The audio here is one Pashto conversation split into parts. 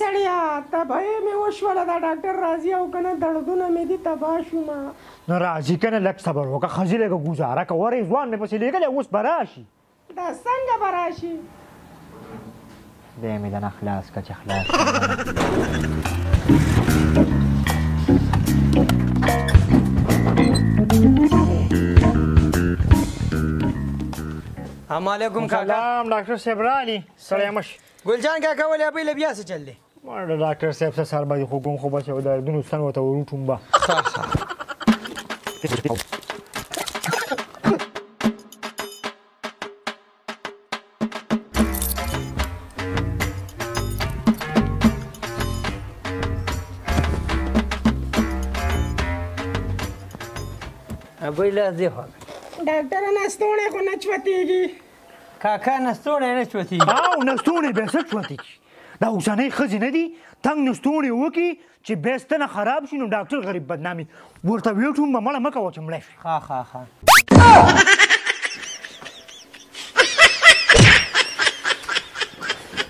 سړیا تبه مې وشوله دا ډاکټر راځي او که نه دردونه مې دي تباه شومه نو راځي که نه لږ صبر وکړه ښځې لږه ګزاره کوه رضوان مې پسې لېږلی اوس به راشي دا څنګه به راشي دی مې دنه خلاص که چې خلاص السلام علیکم کاکا سلام ډاکټر صاحب رالي سړی مش ګلجان کاکا ولې ابۍ له بیا څه چل دی ما د ډاکټر صاحب څه سر باندې خو کوم خو بچ او دردونو ستن ورته وروټوم به ابۍ له دې خوا ډاکټره نستوڼی خو نه چوتېږي کاکا نستوڼی نه چوتېږي او نستوڼی به څه چوتې کي دا اوسنۍ ښځې نه دي تنګ نستوڼی وکړي چې بیا ستنه خراب شي نو ډاکټر غریب بدنامي ورته ویټوم به مړه مه کوه چې مړی شي ښه ښه ښه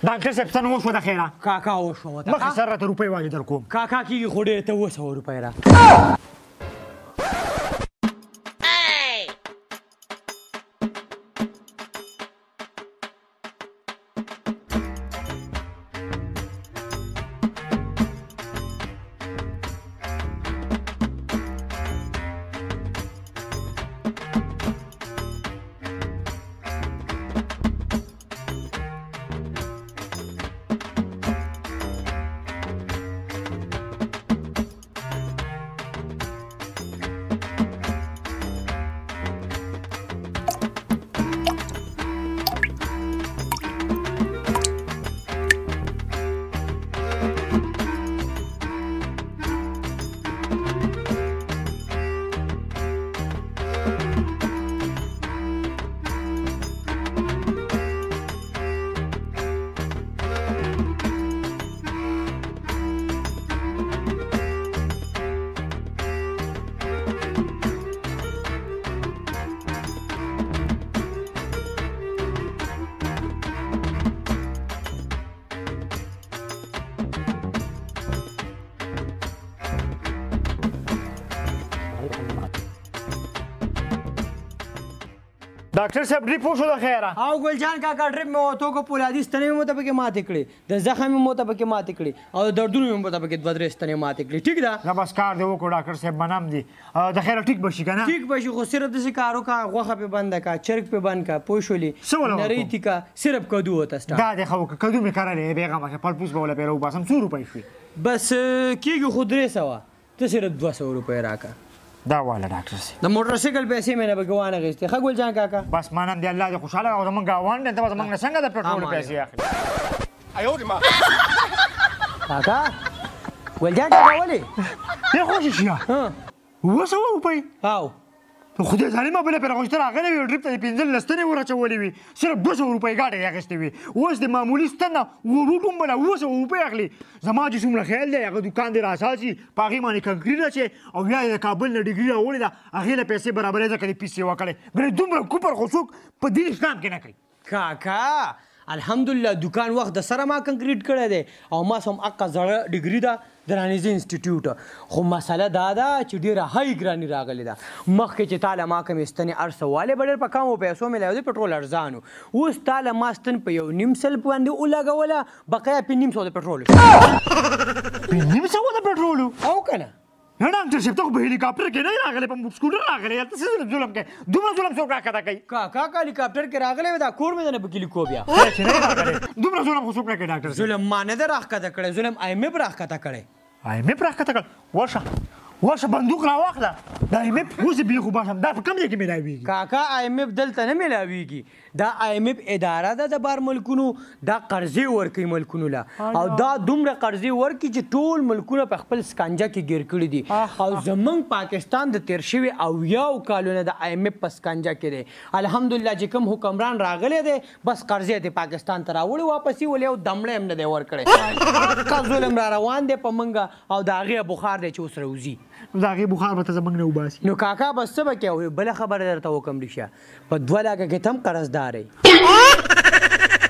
ډاکټر صاحب څه نه وشوه د خیره کاکا وشوه مخکې سر راته روپۍ واجې در کوم کاکا کېږي خو ډېر ته 200 روپۍ را ډاکټر صاحب ډریپ وشو د خیره او ګلجان کاکا ډریپ مې ورته وکړو پولادي ستنې مې ورته پکې ماتې کړې د زخم مې ورته پکې ماتې کړې او د دردونو مې ورته پکې 2-3 ستنې ماتې کړې ټیک ده نه بس کار دی وکړو ډاکټر صاحب منم دي د خیره ټیک به شي که نه ټیک به شي خو صرف داسې کار وکړه غوښه پې بنده کا چرګ پې بند کا پوه شولې نرۍ تیکه صرف کدو ورته سټارټ دا دی ښه وکړه کدو مې کرلی بېغمه شه پلپوس به وله پرې راوباسم څو روپۍ شوې بس کېږي خو 300 ته صرف 200 روپۍ راکړه دا واله ډاکټر صاحب د موټر سایکل پیسې مې نه پکې وانخېستې ښه ګلجان کاکا بس منم دی الله دې خوشحاله او زمونږ ګاونډ دی ته به زمونږ نه څنګه د پېټرول پیسې اخلي کاکا ګلجان کاکا ولې دې خوشې شي 200 روپۍ او خدای ظالمه بله پرې راغوښته راغلی وي ډریپ ته یې 15 لستنې ورچولې وي صرف 200 روپۍ ګاډه یې اخیستې وي اوس د معمولي ستن نه وروټ هم بله 200 روپۍ اخلي زما چې څومره خیال دی هغه دوکان دی راساسي په هغې باندې کنکري اچوي او یا یې د کابل نه ډګري راوړې ده هغې له پیسې برابرې ځکه دې پیسې وکړې ګنې دومره کوپر خو څوک په دین اسلام کې نه کوي کاکا الحمدلله دکان وخت د سره ما کنکریټ کړی دی او ما سم اقا زړه ډګري ده د رانیزي انسټیټیوټ خو مسله دا ده چې ډېره های ګراني راغلې ده مخکې چې تاله ما کومې ستنې هر څه والې به ډېر په کمو پیسو میلاو دی پټرول ارزان و اوس تاله ما ستن په 1.5 سل باندې ولګوله بقیه 500 د پټرولو 500 د پټرولو او که نه نه ډاکټر صاحب ته خو په هلیکاپټر کې نه راغلی په سکوټر راغلی هلته څه ظلم کوي دومره ظلم څوک راښکته کوي کاکا که هلیکاپټر کې راغلی وي دا کور مې د نه پکې لیکو بیا چې نه راغلی دومره ظلم خو څوک نه کوي ډاکټر صاحب ظلم ما نه ده راښکته کړی ظلم IMF راښکته کړی IMF راښکته کړ ورشه بندوق راواخله دا IMF اوس یې بېخو باشم دا په کوم ځای کې میلاویږي کاکا IMF دلته نه میلاویږي دا IMF اداره ده د بار ملکونو دا قرضې ورکوي ملکونو له او دا دومره قرضې ورکوي چې ټول ملکونه په خپل سکنجه کې ګیر کړي دي او زمونږ پاکستان د تېر شوي 80 کالونه د IMF په سکنجه کې دی الحمدلله چې کوم حکمران راغلی دی بس قرضې دی پاکستان ته راوړي واپس یې ولې او دمړی هم نه دی ورکړی حقه ظلم را روان دی په موږ او د هغې بخار دی چې اوس راوځي نو د هغې بخار به ته زموږ نه وباسي. نو کاکا بس څه به کوې بله خبره درته وکړم ریشه په 2 لکه کې ته هم قرضدار یې.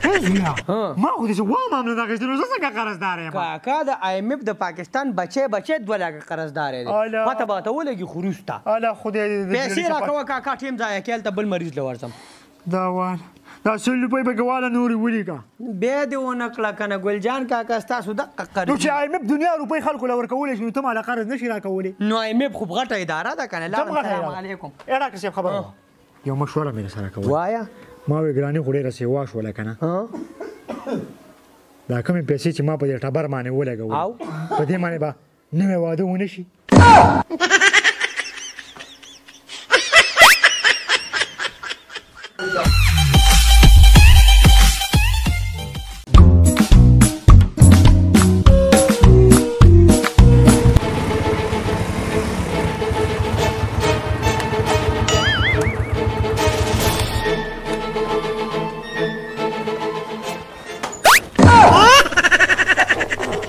ما خو دې چې وام هم نه ده اخیستې نو زه څنګه قرضدار یم. کاکا د IMF د پاکستان بچی 2 لکه قرضدار دی پته به ته ولګي خو وروسته الله خدای دې پیسې راکوه کاکا ټیم ضایع کېل ته بل مریض له ورځم. دا وال دا 100 روپۍ پکې واله نورې ولیکه. بیا دې ونه کړه که نه ګلجان کاکا ستاسو دقه قرض نو چې IMF دنیا روپۍ خلکو له ورکولی شي نو ته ماله قرض نه شي راکولی. نو IMF خو غټه اداره ده که نه لاړم سلام علیکم. ډاکټر صاحب خبره وه یو مشوره مې درسره کوله. وایه. ما وې ګراني خو ډېره سیوا شوله که نه دا کومې پیسې چې ما په دې ټبر باندې ولګولې په دې باندې به نوی واده ونه شي.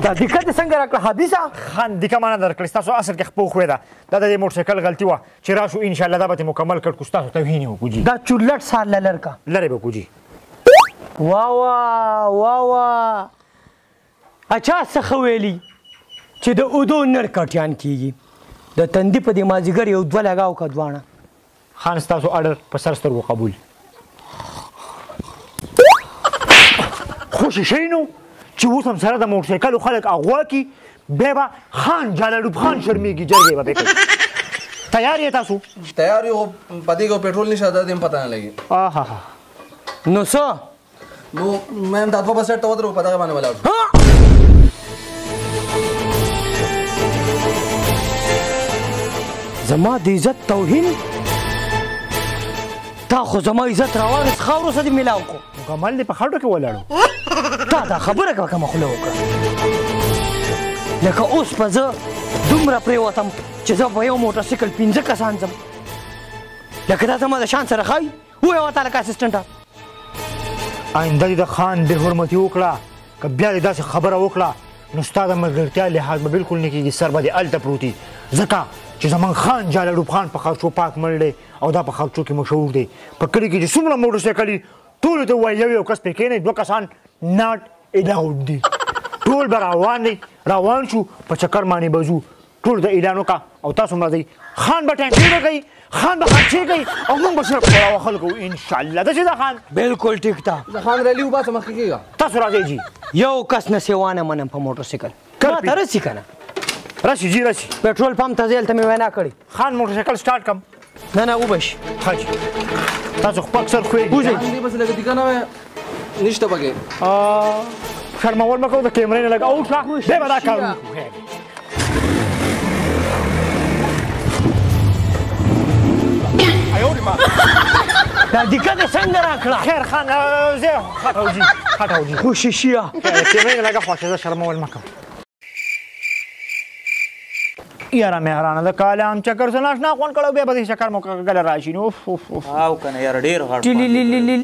دا دیکه دې څنګه راکړه حدیثه خان دیکه ما نه درکړې ستاسو اصل کې خپو خوی ده دا د دې موټرسایکل غلطي وه چې راشو انشاءالله دا به ترې مکمل کړ کړو ستاسو توهین یې وکړو جي. دا چورلټ سار لر کا لرې به وکړو جي. واه واه واه واه اچھا څه ویلي چې د اودو نر کټیان کېږي د تندي په دې مازدیګر یو 2 لګاو که دواړه. خان ستاسو اډر په سر سترګو قبول. خوشې شئ نو چې اوس هم سره د موټرسایکلو خلک اغوا کي بیا به خان جلالوب خان شرمېږي جرګې به پرې کوي. تیار یې تاسو؟ تیار یو په دې کې پېټرول نشته دا دې هم پته نه لګي. آها نو څه نو مې دا 2 بسټ ته ودرو په دغه باندې ولاړ شو. زما د عزت توهین تا خو زما عزت راوړې خاورو سره دې میلاو کو مکمل دې په خټو کې ولاړو. تا دا خبره کوه کومه خوله وکړه لکه اوس په زه دومره پرېوتم چې زه په یو موټرسایکل 5 کسان ځم لکه دا زما د شان سره ښایي ووایه ورته لکه اسسټنټه آینده دې د خان بې حرمتي وکړه که بیا دې داسې خبره وکړه نو ستا د ملګرتیا لحاظ به بالکل نه کېږي سر به دې هلته پروت وي ځکه چې زمان خان جلالوب خان په خرچو پاک مړ دی او دا په خرچو کې مشهور دی په کلي کې چې څومره موټرسایکل دي ټولو ته وایي یو کس پرې کښېنئ 2 کسان ناټ الاؤډ دي ټول به روان شو په چکر باندې به ځو ټول د اعلان وکړه او تاسو هم راځئ خان به ټینکۍ نه کوي خان به خرچې کوي او موږ به صرف پوره وخل کوو انشاءالله داسې ده خان بالکل ټیک ده د خان ریلي وباسه مخکې کېږه تاسو راځئ جي یو کس نه سیوانه منم په موټرسایکل ما ته رسي که نه راشي جي راشي پېټرول پمپ ته ځې هلته مې وینا کړې خان موټرسایکل سټارټ کړم نه نه وبه شي ښه جي تاسو خپل اکثر خوی وځئ دې بس لګه دیګه نه نشته پکې شرمول مه کوو د کیمرې نه لږ اوټ کړه دی به دا کار وکړو دا دیکه دې څنګه راکړه خیر خان زه خټو جي خوششیه کیمرې نه لږه خوښه زه شرمول مه کوم یاره مهرانه د کالام چکر سره ناشنا خوند کړو بیا به دې چکر مو ګله راشي نو او کنه یار ډیر غړ ټلیلیلیل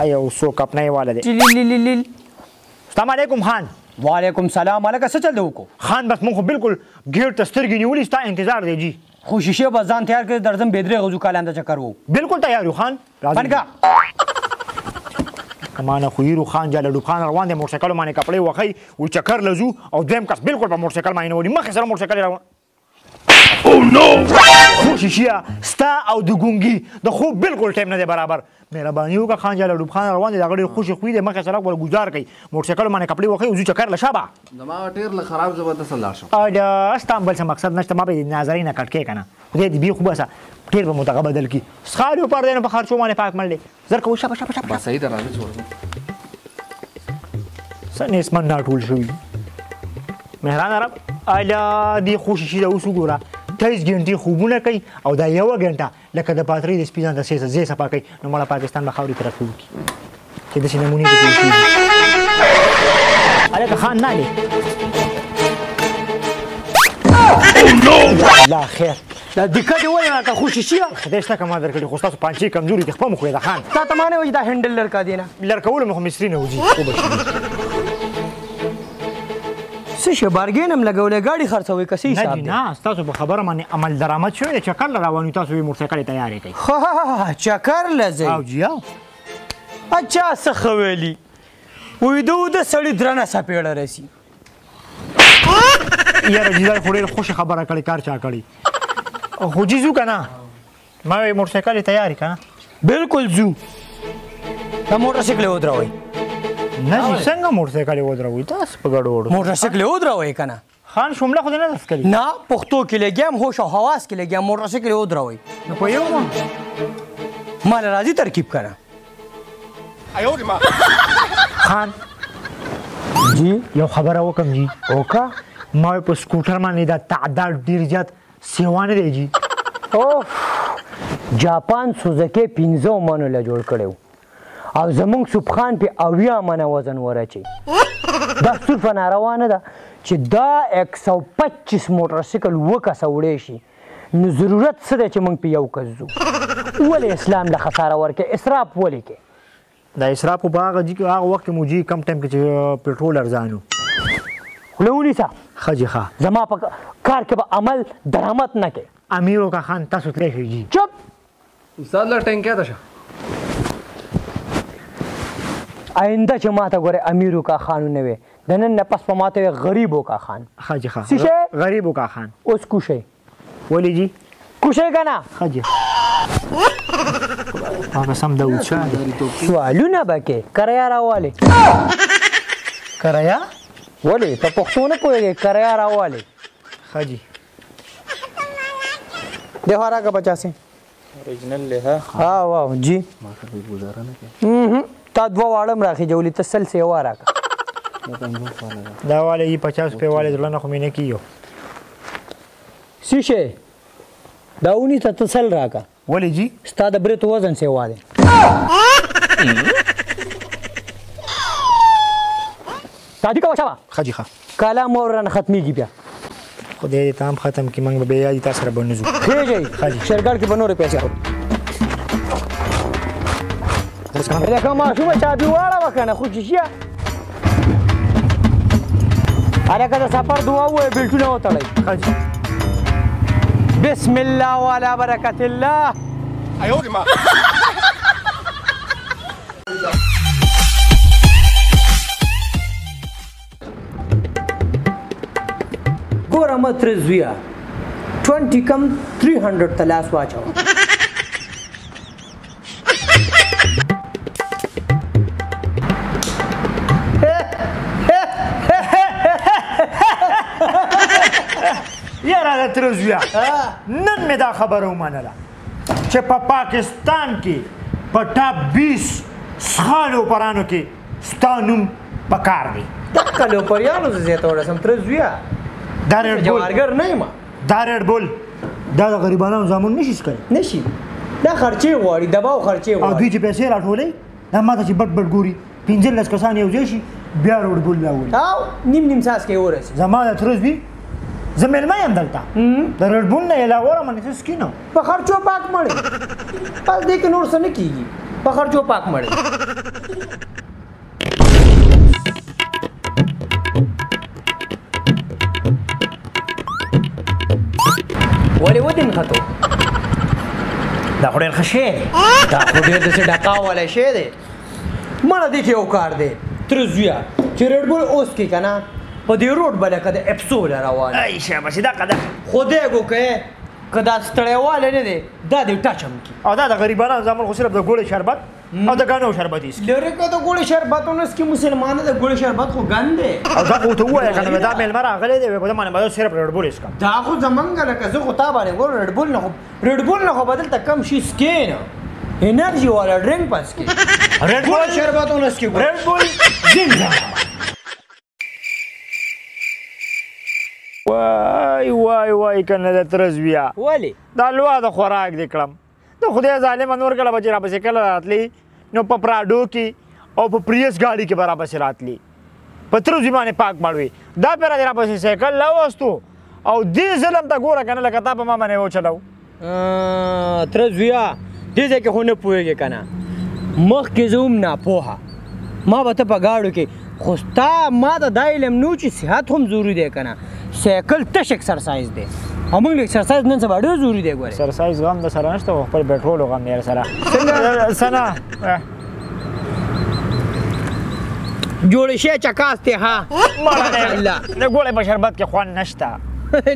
یو څوک اپنای والا دی ټلیلیلیل السلام علیکم خان وعلیکم سلام هلکه څه چل دی وکړو خان بس مونږ خو بالکل ګیټ ته سترګې نیولي ستا انتظار دی جي خو شیشې به ځان تیار کړې درځم بېدرې غوځو کالام ته چکر وو بالکل تیار یو خان پنکا کمانه خو یرو خان جلالوب خان روان دی موټرسایکل باندې کپړې وخی وی چکر لزو او دویم کس بالکل په موټرسایکل باندې نه ولي مخکې سره موټرسایکل روان خو شیشیا ستا او د ګونګي د خوب بالکل ټایم نه دی برابر مهرباني وکړه خان جلالوب خان روان دی د هغه ډېر خوشې خوی دی مخکې سړک ور ګزار کوي موټرسایکل باندې کپړې وخی وځو چکر له شابه زما ټیر له خراب زبردست لاړ شو ستا بل څه مقصد نشته ما به ناظرۍ نه کټ کې که نه خدای دې بي خو بسه ټیر به مو دغه بدل کړي سخار یو پر دی نو په خرچو باندې پاک مړ دی زر کوو شابه شابه شابه بس صحیح ده راځه چھوړ څه نسبت راټول شوي مهران رب اله دې خوششي ده اوس وګوره 23 ګنټې خوبونه کوي او دا 1 ګنټه لکه د پاترۍ د سپي ځان د ځای صفا کوي نو مړه پاکستان به خاورې طرف وکړي چې داسې نمونې پکې کېږي هلکه خان نه دی لا خیر دا دیکه دې ولې راته خوششیه خدای شته که ما درکړي خو ستاسو پانچې کمزوري دي خپه مو خورې ده خان تا ته ما نه وایي دا هینډل لرکا دی نه لرکولو مې خو مصري نه وځي څه شي بارګین هم لګولې ګاډي خرڅوي که څه نه حساب جی دی نه ستاسو په خبره باندې عمل درآمد شوی دی چکر له روان یو تاسو یې موټرسایکل یې تیارې کوئ ها چکر لځئ او جی او اچھا څه ښه ویلي ویده وده سړي درنه څپېړه رسي یاره جی دا خو ډېره خوښه خبره کړې کار چا کړی خو جي ځو که نه ما وی موټرسایکل یې تیار که نه بالکل ځو دا موټرسایکل یې ودروئ نه جی څنګه موټرسایکل یې ودروئ تاسو په ګډوډو موټرسایکل یې ودروئ که نه خان شمله خو دې نه دس کړي نه پښتو کې لګیم هوش او حواس کې لګیم موټرسایکل یې ودروئ نو په یو ما مال راځي ترکیب کنه خان جی یو خبره وکم جی اوکا ما په سکوټر باندې دا تعداد ډیر زیات سیوانه دی جی اوف جاپان سوزکې 15 منو له جوړ کړو او زمونږ سبخان په 80 منه وزن ورچي دا صرف ناروانه ده چې دا 125 موټرسایکل وکاسه وړې شي نو ضرورت څه دی چې موږ په یو کس ځو ولې اسلام له خساره ورکې اسراف ولې کې دا اسراف په هغه جی هغه وخت کې مو جی کم ټایم کې چې پټرول ارزانو خوله ونیسه ښه جی ښه زما په کار کې به عمل درآمد نه کې امیرو کا خان تاسو تللی شئ جی چپ استاد لا ټینګ کیا ده آینده چې ماته ګوره امیرو کا خانو نه وي د نن نه پس په ماته غریبو کا خان ښه جی ښه څه شی؟ غریبو کا خان اوس کوشئ ولی جی کوشئ که نه ښه جی هغه سم داود شاه دی سوالونه به کې کرایه راوالې کرایه ولې په پښتو نه پوهېږې کرایه راوالې ښه جی देखो रहा का 50 اوریجنل له ها واو جی تا دوا واړم راخې جوړې تسل سیوا راکا دا والے یې 50 روپے والے ځلنه خو مې نه کیو شیشه داونی ته تسل راکا ولی جی ستا د برت وزن سیوا دی شادي کا وشوا ښه جی ښه کالا مورن ختميږي بیا خدای دې تام ختم کی منګ به یادی تاسو سره بنځو خېږي شرګړ کې بنور پیسې اخو دا کومه شومه چا دیواله وکنه خو چشیا اره کله سفر دعا وې بلټونه وتړی ښه جی بسم الله وعلى بركة الله ګوره متر زویا 20 کم 300 تلاس واچو یاره د ترزویا نن مې دا خبره ومنله چې په پاکستان کې په ټاپ 20 سخالو پرانو کې ستا نوم پکار دی دکلو پریانو زیاته ورسم تر زویا دا ریډ بول جوارګر نه یم دا ریډ بول دا د غریبانو زامن نشي څکلی نشي دا خرچې غواړي دباو خرچې او غواړي دوی چې پیسې راټولوي دا ماته چې بټ بټ ګوري 15 کسان یو ځای شي بیا روډ بول راولي او نیم ساس کې ورسي زما د ترزوی زه میلمه یم دلته د ریډ بول نه علاوه رامنې څه سکینم په خرچو پاک مړې پس دې کې نور څه نه کیږي په خرچو پاک مړې ولې ودین خطو دا خو ډېر ښه شی دی دا خو ډېر داسې ډکاولی شی دی مړه دې کې یو کار دی تر زویه چې ریډ بول اوس کې که نه په دې روډ به لکه د اپسوله روان ای شاباشي دا قدر خدای ګوکې که دا ستړیوالی نه دی دا دې ټچ هم کي او دا د غریبانو زامن خو صرف د ګوړې شربت او د ګانو شربت یې څښي لرې که د ګوړې شربتونه څکي مسلمانه د ګوړې شربت خو ګند دی او دا خو ته ووایه که نه دا میلمه راغلی دی په ده باندې به زه صرف ریډ بول څښم دا خو زمونږ لکه زه خو تا باندې ګورم ریډ بول نه خو به دلته کم شي څکې نه انرژي والا ډرنک به څکې ریډ بول ګوړې شربتونه څکي ریډ بول زنده وای وای وای کنه د ترزویا ولې دا لوا د خوراک دې کړم د خدای ظالمه نور کله به چې راپسې کله راتلی نو په پراډو کې او په پریس گاډي کې به راپسې راتلی په ترزوي باندې پاک مړوي دا پې را دې راپسې سایکل راوستو او دې ظلم ته ګوره که نه لکه تا په ما باندې وچلو تر زویا دې ځای کې خو نه پوهېږې که نه مخکې زه هم ناپوهه ما به ته په ګاډو کې خو ستا ما ته دا علم نه و چې صحت هم ضروري دی که نه سایکل تش اکسرسایز دی او موږ اکسرسایز نن سبا ډېر ضروري دی ګورې اکسرسایز غم د سره نشته خو خپل پټرول غم دی سره سنا جوړ شي چکاس دی ها ماشاءالله د ګولې په شربت کې خوند نشته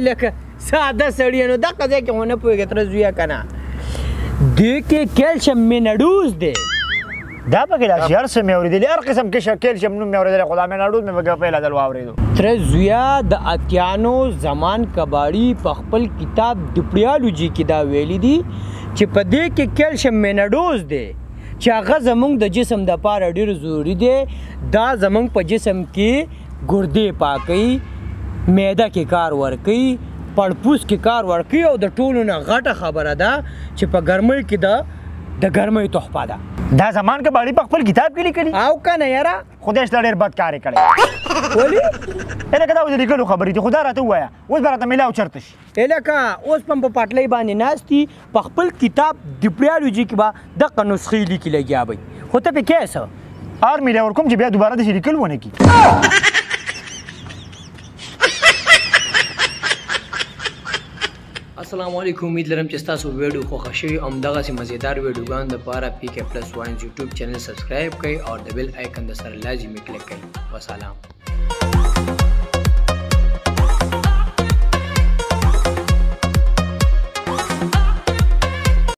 لکه ساده سړی نو دغه ځای کې ونه پوهېږې تره زویه که نه دې کې کیلشیم مینډوز دی دا پکې دا هر څه مې اورېدلي هر قسم کې کیلشیم نوم مې اورېدلی خو دا مینډوز مې پکې پهله ځل واورېدو تره زویه د اتیانو زمان کباړي په خپل کتاب ډپریالوجي کې دا ویلي دي چې په دې کې کیلشیم مینډوز دی چې هغه زموږ د جسم دپاره ډېر ضروري دی دا زموږ په جسم کې ګردې پاکوي معده کې کار ورکوي پړپوس کې کار ورکوي او د ټولو نه غټه خبره ده چې په ګرمۍ کې د ګرمۍ تحفه ده دا زمان که باړي په خپل کتاب کې لیکلي او که نه یاره خدای شته ډېر بد کار یې کړی ولې لکه دا اوس د لیکلو خبرې دي خو دا راته ووایه اوس به راته میلاو چېرته شي لکه اوس په پټلۍ باندې ناست دي په خپل کتاب ډپریالوجي کې به دغه نسخې لیکي لګیا به خو ته پې کې څه هر میله ورکوم چې بیا دوباره داسې لیکل ونه کړي السلام علیکم امید لرم چې تاسو ویډیو خوښه شوي همدغسې مزیدار ویډیوګانو دپاره PK Plus One یوټیوب چینل سبسکرایب کړئ او د بیل آیکن د سره لازمي کلیک کړئ وسلام